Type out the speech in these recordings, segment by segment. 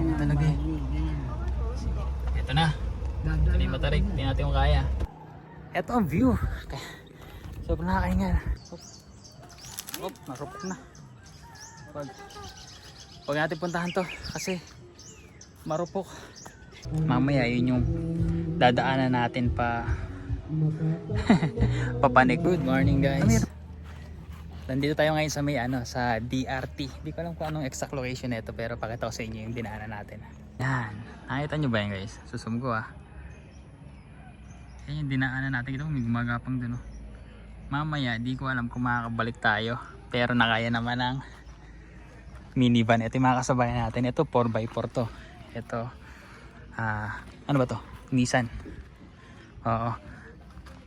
Yan talaga eh. Sige, ito na. Hindi matarik, hindi natin yung kaya. Ito ang view. Sobrang nakakahingal. Marupok na. Huwag natin puntahan to kasi marupok. Mamaya yun yung dadaanan natin pa papanik. Good morning guys. Nandito tayo ngayon sa may sa DRT. Hindi ko alam kung anong exact location nito pero pakita ko sa inyo yung dinaanan natin. Yan. Nakita nyo ba yan guys? Susum ko Yan yung dinaanan natin. Ito may gumagapang dun Mamaya di ko alam kung makakabalik tayo. Pero nakaya naman ng minivan. Ito yung mga kasabayan natin. Ito 4x4 to. Ito ano ba to? Nissan. Oo.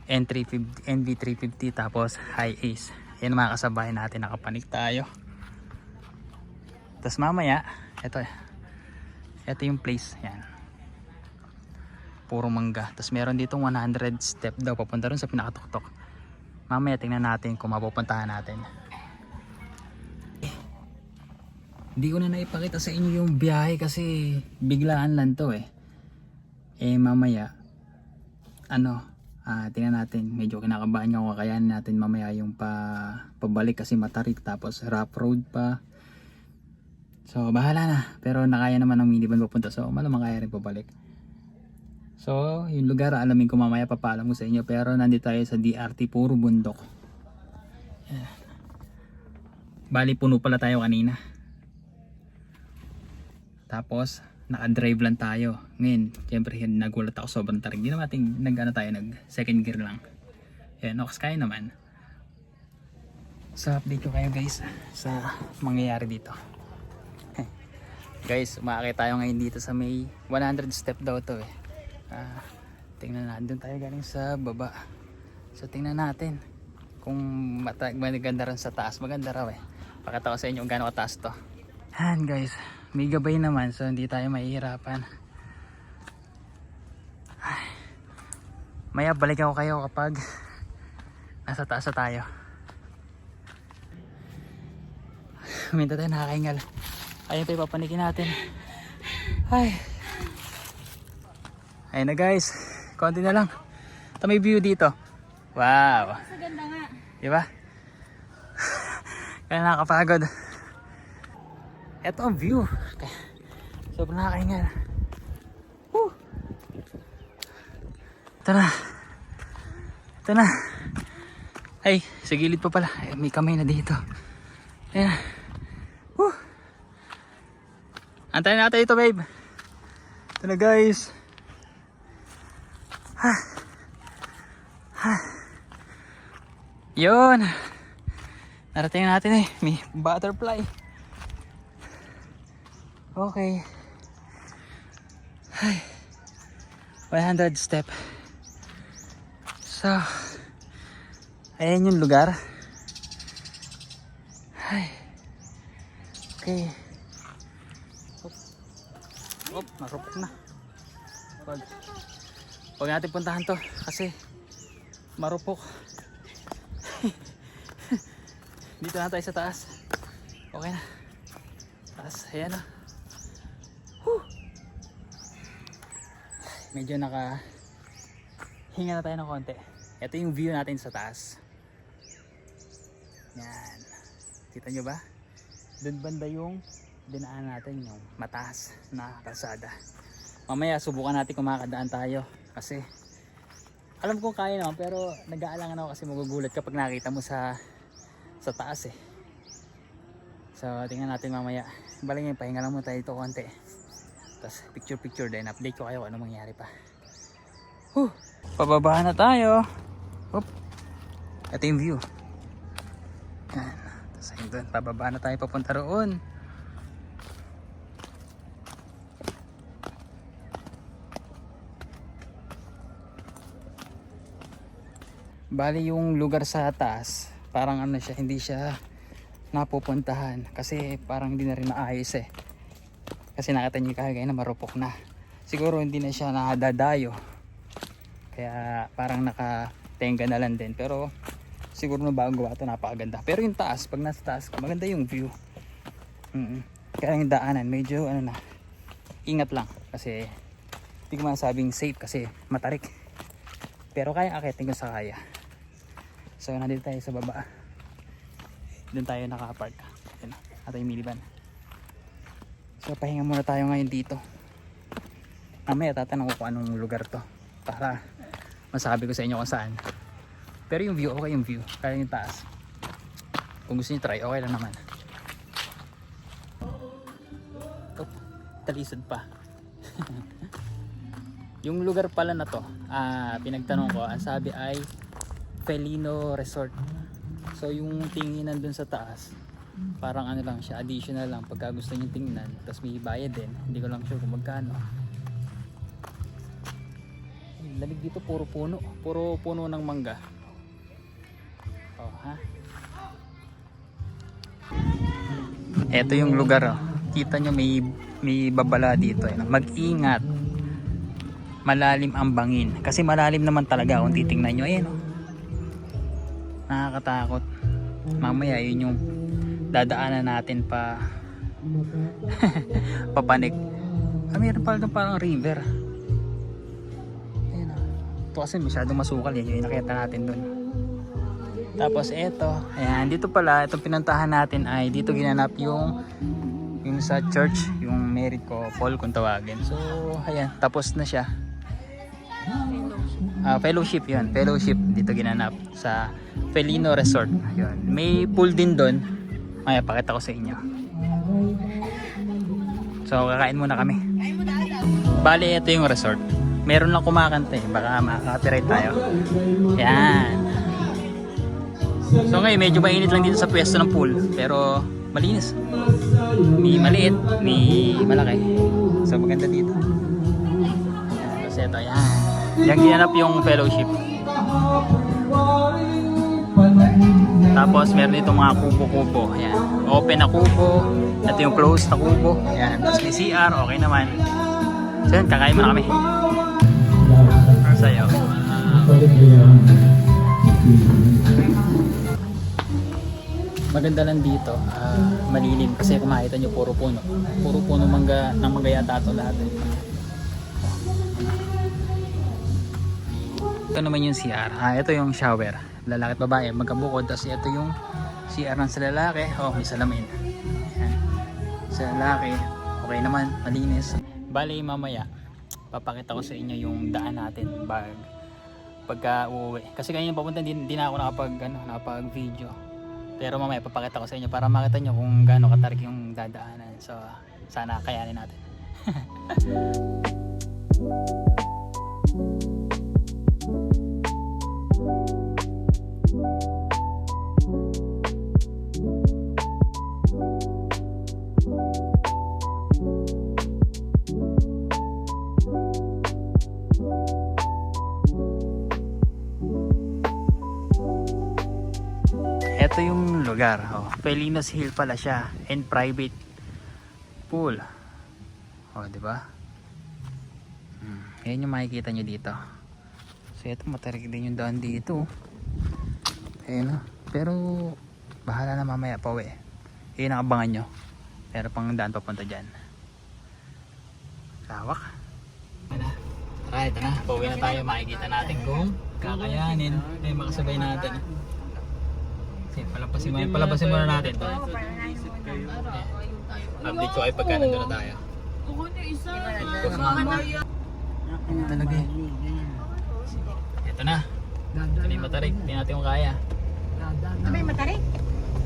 NV350 tapos high ace. Yan ang mga kasabayan natin. Nakapanik tayo. Tapos mamaya ito yung place. Yan. Puro mangga. Tapos meron ditong 100 step daw papunta rin sa pinakatuktok. Mamaya tingnan natin kung mapupuntahan natin. Hindi ko na naipakita sa inyo yung biyahe kasi biglaan lang to mamaya tingnan natin. Medyo kinakabahan nga kung kakayanin natin mamaya yung pabalik kasi matarik tapos rough road pa. So bahala na. Pero nakaya naman ng minivan papunta. So malamang kaya rin pabalik. So yung lugar alamin ko mamaya, papaalam ko sa inyo. Pero nandito tayo sa DRT, puro bundok. Bali puno pala tayo kanina. Tapos naka-drive lang tayo. Ngayon, siyempre nagulat ako, sobrang tarig. Hindi naman ating nag second gear lang. Yan, kaya naman. So update ko kayo guys sa mangyayari dito. Guys, umaakit tayo ngayon dito sa may 100 step daw to tingnan natin, doon tayo galing sa baba. So tingnan natin kung maganda rin sa taas. Maganda raw pakita ko sa inyo kung gaano kataas to. Yan guys, may gabay naman so hindi tayo mahihirapan. Maya balik ako kayo kapag nasa taas na tayo. Minta tayo, nakakahingal. Ayun pa ipapanikin natin. Ayun na guys, konti na lang. Ito may view dito. Wow, Sa ganda nga. diba? Kaya nakakapagod. Ito ang view. Sobrang nakakahingal. Woo! Ito na. Ito na. Ay, sa gilid pa pala. Ay, may kamay na dito. Ayan. Woo! Antayin natin ito babe. Ito na guys. Yun. Narating natin may butterfly. Okay. 100 step. So, ayan yung lugar. Okay. Marupok na. Huwag natin puntahan to kasi marupok. Dito na tayo sa taas. Okay na. Taas, ayan medyo hinga na tayo ng konti. Ito yung view natin sa taas. Yan. Kita nyo ba? Doon banda yung dinaan natin, yung mataas na kalsada. Mamaya subukan natin kung makakadaan tayo. Kasi alam kong kaya naman pero nag-aalangan ako kasi magugulat kapag nakita mo sa taas So tingnan natin mamaya. Balingin, pahinga lang muna tayo dito konti. Tapos picture din. Update ko kayo kung ano mangyari pa. Pababa na tayo. Ito yung view. Yan. Tapos ayun doon. Pababa na tayo papunta roon. Bali yung lugar sa taas parang siya, hindi siya napupuntahan kasi parang hindi na rin maayos kasi nakita nyo kagaya na marupok na, siguro hindi na siya nakadadayo kaya parang nakatenga na lang din, pero siguro na bago gawa ito napakaganda. Pero yung taas, pag nasa taas ka maganda yung view. Kaya yung daanan medyo ingat lang kasi hindi ko masabing safe kasi matarik. Pero kaya akitin ko sa kaya. So nandito tayo sa baba. Doon tayo nakapark. Ayan, ato yung minivan. So pahinga muna tayo ngayon dito. Mamaya tatanong ko kung anong lugar to para masabi ko sa inyo kung saan. Pero yung view, okay yung view. Kaya yung taas. Kung gusto niyo try, okay lang naman. Oh, talisod pa. Yung lugar pala na to, pinagtanong ko, ang sabi ay Felino Resort. So yung tinginan dun sa taas, parang ano lang siya, additional lang pagka gusto niyo tingnan. Tapos may bayad din, hindi ko lang sure kung magkano. Lamig dito, puro puno ng mangga. Oh, ha? Ito yung lugar, oh. Kita nyo may babala dito. Mag-ingat. Malalim ang bangin. Kasi malalim naman talaga kung titingnan nyo. Ayan, oh. Nakakatakot. Mamaya yun yung dadaanan natin pa papanik. Mayroon pala doon parang river. Ayan, oh. Ito kasi masyadong masukal. Yan yung nakita natin doon. Tapos eto, ayan, dito pala, itong pinuntahan natin ay dito ginanap yung sa church, yung merit ko, Paul kung tawagin. So, ayan, tapos na siya. Fellowship yun, fellowship dito ginanap sa Felino Resort. Yun. May pool din doon. Ay, pakita ko sa inyo. So, kakain muna kami. Bali, ito yung resort. Meron lang kumakanta eh, baka makaka-copyright tayo. Ayan. So ngayon medyo mainit lang dito sa pwesto ng pool, pero malinis. May maliit, may malaki. So maganda dito. Tapos ito, yan. Yan ginanap yung fellowship. Tapos meron dito mga kubo-kubo. Ayan. Open na kubo. Ito yung closed na kubo. Ayan. Tapos may CR, okay naman. So yun, kakain muna kami. Sayo. Maganda lang dito, malilim kasi kung makita nyo puro puno mangga, ng mangga yata ito lahat eh. Ito naman yung CR, ito yung shower, lalaki at babae magkabukod, tapos ito yung CR ng sa lalaki, may salamin. Ayan. Sa lalaki okay naman, malinis. Bali mamaya papakita ko sa inyo yung daan natin pagka uuwi, kasi kanina papunta din na ako nakapag video. Pero mamaya papakita ko sa inyo para makita nyo kung gaano katarik yung dadaanan. So sana kayanin natin. Ito yung lugar, Felinos Hill pala siya, and private pool. Di ba? Ayan yung makikita nyo dito. So ito matarik din yung daan dito. Ayan, pero bahala na mamaya pa uwi. Ayan ang abangan nyo. Pero pang daan papunta dyan. Lawak. Tara, ito na. Pauwi na tayo. Makikita natin kung kakayanin. Makasabay natin. Palabasin muna natin ito. Update ko ay pagka nandun na tayo. Talaga eh. Ito na. Ito na yung matarik. Hindi natin yung kaya. Ito ba yung matarik?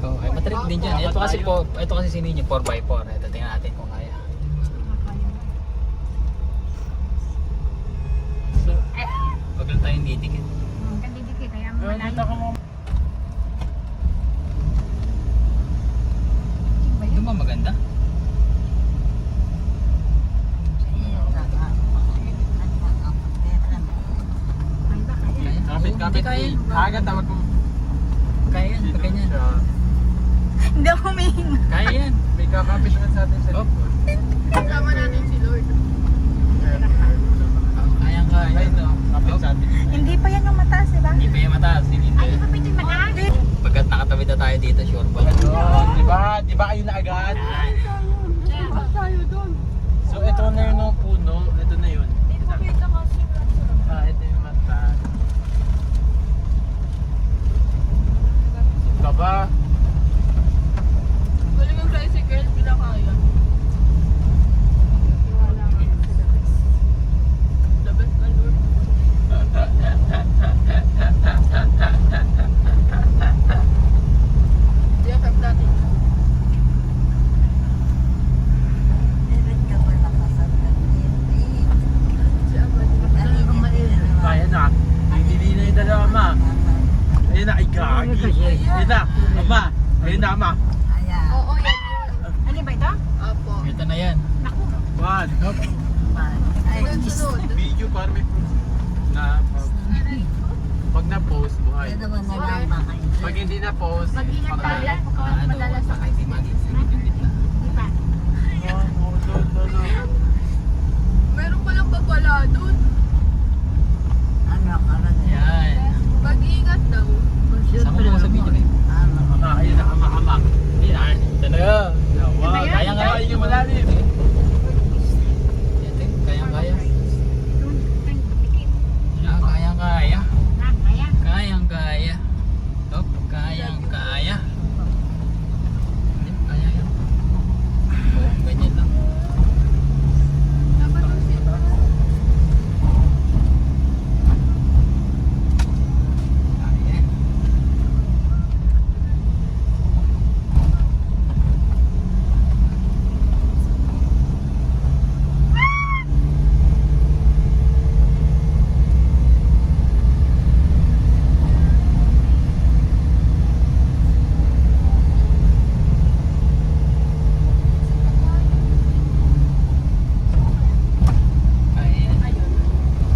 Oo, ay matarik din dyan. Ito kasi sinin yung 4x4. Ito tingnan natin kung kaya. Huwag lang tayong didikit. Hindi dikit. Kaya malayo. Ito ba maganda? Kapit. Agad tawag mo. Kaya yan, pag ganyan. Hindi ako humihinga. Kaya yan. May kakapit naman sa atin sa likod. Kasama natin si Lord. Kaya ito. Kapit sa atin. Hindi pa yan yung mataas, di ba? Hindi pa yung mataas. Ay, hindi pa ito yung mataas? Pagkat nakatawid na tayo dito, sure ba? Di ba kayo na agad? Tayo doon. So ito na yung sinama. Ayan. Oo, yan yun. Ano ba ito? Opo. Ito na yan. Naku. One. Ay, Sunod. Video para may proof na pag na-post, buhay. ito naman na lang makain. Pag hindi na-post, Mag-ingat ka patay. lang. Baka madalas sa hindi mag-isip. Di ba? Meron palang babala dun. Ano, karan. Yan. Mag-ingat daw. Sama mo sa video eh. Ayun na, ama-amang. Yan. Ito na yun. Wow, Kaya nga. Ayun yung malalim. Ito, kaya-kaya. Kaya-kaya. Kayang-kaya. Top, kayang-kaya. Kaya yan. Oh, ganyan lang. Dapat yung sila. Kaya. Kaya.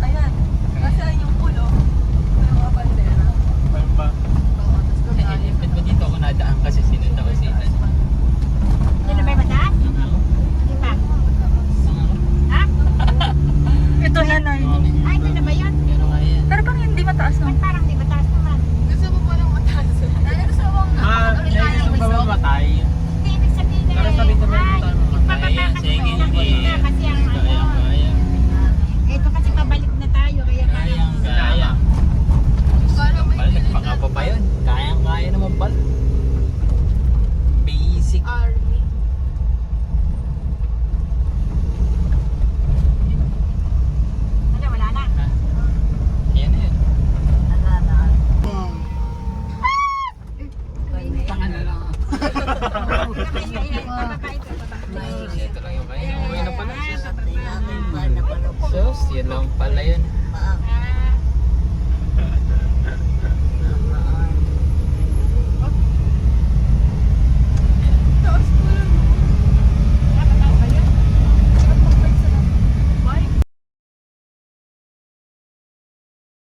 Ayan. Nasaan yung pulo? May mga bandera. Parang ba? Eh, ba't ba dito ako nadaan kasi sinunod ako si Ethan? Yun na ba yung mataas? Ang ako? Di ba? Ang ako? Ha? Ito na na Ay, ito na ba yun? Pero kaya. Pero pang hindi mataas Ba't naman. parang di mataas naman? Gusto mo palang mataas? Ano gusto mong Gusto mo ba mamatay? Hindi, ibig sabihin Pero sabay-sabay ay, tayo mamatay. ipababa kasi Sige, ng sige. isa kasi ang ano. Kaya-kaya. Ito kasi pabalik na tayo, kaya parang Kayang-kaya. Parang may Balik pa nga pa ba yun? Kayang-kaya naman pala. Basic. army. ano, wala na. Ha? Yan na yun. Ito lang yung kaya. Okay na pala. Sus, yun lang pala yun.